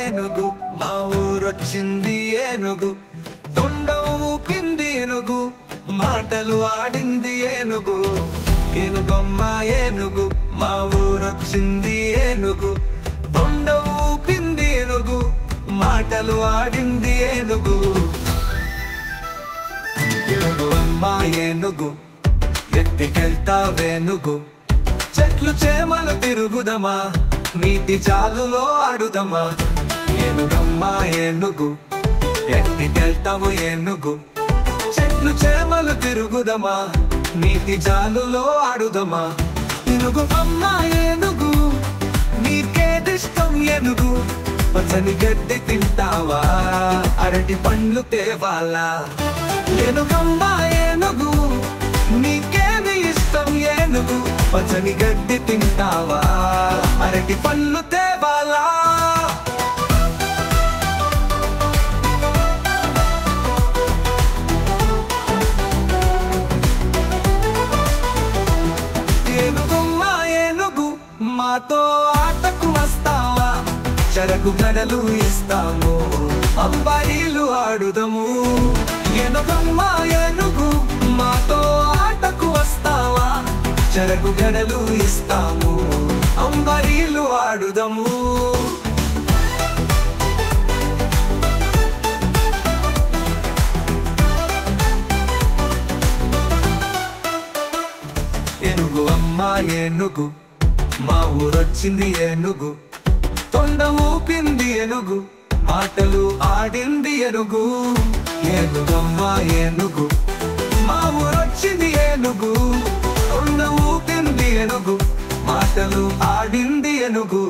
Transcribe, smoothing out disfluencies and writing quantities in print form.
ఏనుగు మా ఊరొచ్చింది ఏనుగు తొండ ఊపింది ఏనుగు మాటలు ఆడింది ఏనుగు ఏనుగమ్మ ఏనుగు మా ఊరొచ్చింది ఏనుగు తొండ ఊపింది ఏనుగు మాటలు ఆడింది ఏనుగు ఏనుగమ్మ ఏనుగు ఎత్తికెళ్తావేనుగు చెట్లు చేమలు తిరుగుదమా నీటి చాలులో ఆడుదమా ఏనుగమ్మ ఏనుగు ఎత్తికెళ్తాము ఏనుగు చెట్లు చేమలు తిరుగుదమా నీటి చాలులో ఆడుదమా ఏనుగు అమ్మ ఏనుగు నీకేదిష్టం ఏనుగు పచ్చని గడ్డి తింటావా అరటి పండ్లు తేవాలా ఏనుగమ్మ ఏనుగు నీకేమి ఇష్టం ఏనుగు పచ్చని గడ్డి తింటావా అరటి పండ్లు తేవాలా ఏనుగమ్మ ఏనుగు మాతో ఆటకు వస్తావా చెరకు గడలు ఇస్తాము అంబారీలు ఆడుదము ఏనుగమ్మ ఏనుగు మాతో ఆటకు వస్తావా చెరకు గడలు ఇస్తాము అంబారీలు ఆడుదము ఏనుగు అమ్మ ఏనుగు మా ఊరొచ్చింది ఏనుగు తొండ ఊపింది ఏనుగు మాటలు ఆడింది ఏనుగు ఏనుగమ్మ ఏనుగు మా ఊరొచ్చింది ఏనుగు తొండ ఊపింది ఏనుగు మాటలు ఆడింది ఏనుగు